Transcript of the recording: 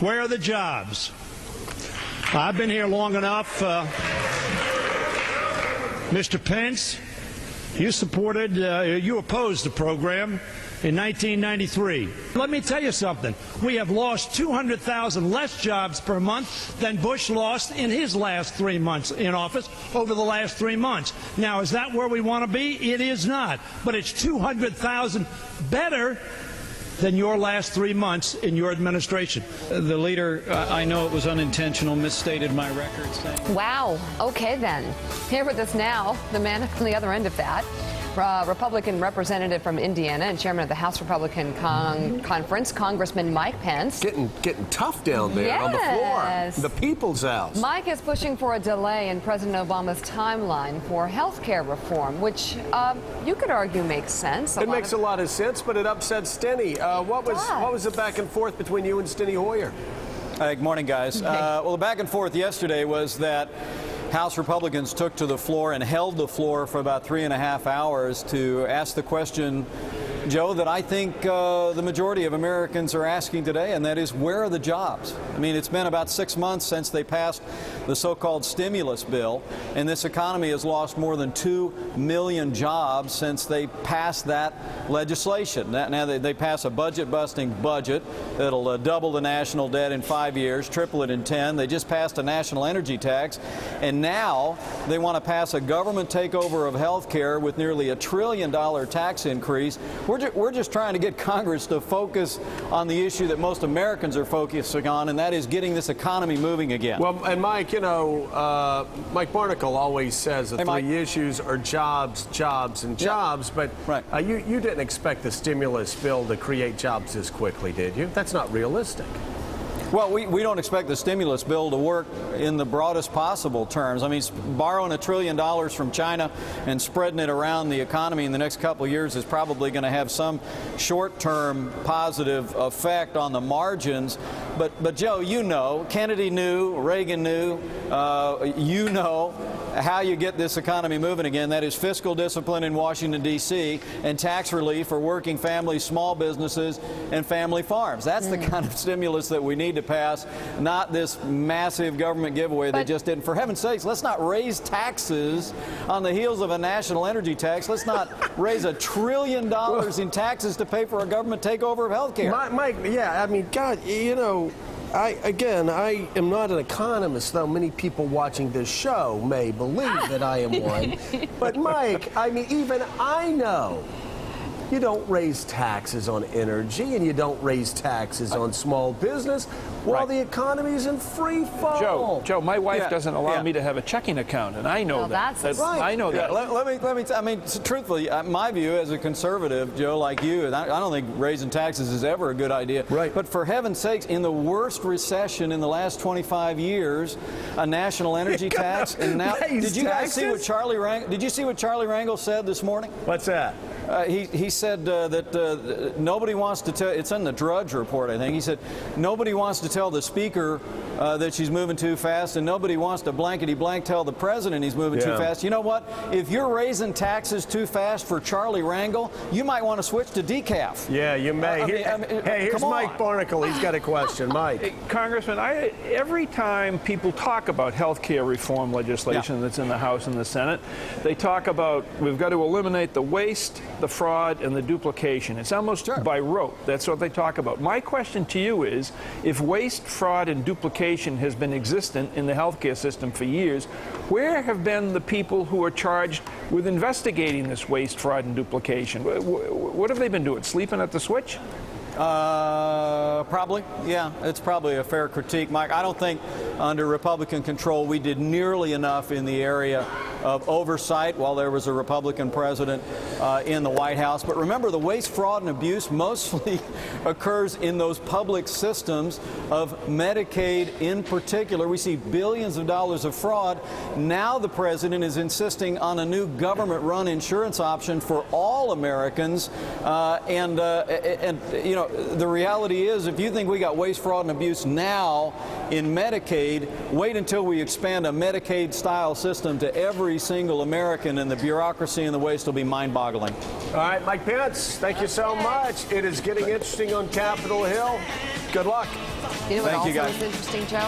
Where are the jobs? I've been here long enough. Mr. Pence, you opposed the program in 1993. Let me tell you something. We have lost 200,000 less jobs per month than Bush lost in his last 3 months in office over the last 3 months. Now, is that where we want to be? It is not. But it's 200,000 better than your last 3 months in your administration. The leader, I know it was unintentional, misstated my record. Wow. Okay, then. Here with us now, the man on the other end of that, Republican representative from Indiana and chairman of the House Republican Conference, Congressman Mike Pence. Getting tough down there on the floor. The People's House. Mike is pushing for a delay in President Obama's timeline for health care reform, which you could argue makes sense. It makes a lot of sense, but it upsets Steny. What was the back and forth between you and Steny Hoyer? Good morning, guys. Well, the back and forth yesterday was that House Republicans took to the floor and held the floor for about 3.5 hours to ask the question, Joe, that I think the majority of Americans are asking today, and that is, where are the jobs? I mean, it's been about 6 months since they passed the so-called stimulus bill, and this economy has lost more than 2 million jobs since they passed that legislation. Now they pass a budget-busting budget that'll double the national debt in 5 years, triple it in 10. They just passed a national energy tax, and now they want to pass a government takeover of health care with nearly $1 trillion tax increase. We're just trying to get Congress to focus on the issue that most Americans are focusing on, and that is getting this economy moving again. Well, and Mike, you know, Mike Barnacle always says the three issues are jobs, jobs, and jobs, but you didn't expect the stimulus bill to create jobs this quickly, did you? That's not realistic. Well, we don't expect the stimulus bill to work in the broadest possible terms. I mean, borrowing $1 trillion from China and spreading it around the economy in the next couple of years is probably going to have some short-term positive effect on the margins. But Joe, you know, Kennedy knew, Reagan knew, you know how you get this economy moving again. That is fiscal discipline in Washington, D.C., and tax relief for working families, small businesses, and family farms. That's the kind of stimulus that we need to pass, not this massive government giveaway they just did. And for heaven's sakes, let's not raise taxes on the heels of a national energy tax. Let's not raise $1 trillion in taxes to pay for a government takeover of health care. Mike, yeah, I mean, God, you know, I am not an economist, though many people watching this show may believe that I am one. But, Mike, I mean, even I know you don't raise taxes on energy and you don't raise taxes on small business while the economy's in free fall. Joe, my wife doesn't allow me to have a checking account, and I know that. I know that. Let me I mean, truthfully, my view as a conservative, Joe, like you, I don't think raising taxes is ever a good idea. Right. But for heaven's sakes, in the worst recession in the last 25 years, a national energy tax, and now did you guys see what Charlie Rangel said this morning? What's that? He said that nobody wants to tell, it's in the Drudge Report, I think. He said nobody wants to tell the Speaker that she's moving too fast, and nobody wants to blankety-blank tell the President he's moving too fast. You know what? If you're raising taxes too fast for Charlie Rangel, you might want to switch to decaf. Yeah, you may. Hey, here's Mike Barnacle. He's got a question. Mike. Hey, Congressman, every time people talk about health care reform legislation that's in the House and the Senate, they talk about we've got to eliminate the waste, the fraud, and the duplication. It's almost by rote. That's what they talk about. My question to you is, if waste, fraud, and duplication has been existent in the healthcare system for years, where have been the people who are charged with investigating this waste, fraud, and duplication? What have they been doing? Sleeping at the switch? Probably, yeah. It's probably a fair critique, Mike. I don't think under Republican control we did nearly enough in the area of oversight while there was a Republican president in the White House. But remember, the waste, fraud, and abuse mostly occurs in those public systems of Medicaid in particular. We see billions of dollars of fraud. Now the president is insisting on a new government-run insurance option for all Americans. And you know, the reality is, if you think we got waste, fraud, and abuse now in Medicaid, wait until we expand a Medicaid-style system to every every single American, and the bureaucracy and the waste will be mind-boggling. All right, Mike Pence, thank you so much. It is getting interesting on Capitol Hill. Good luck. You know what Thank you, also guys. is interesting, Joe?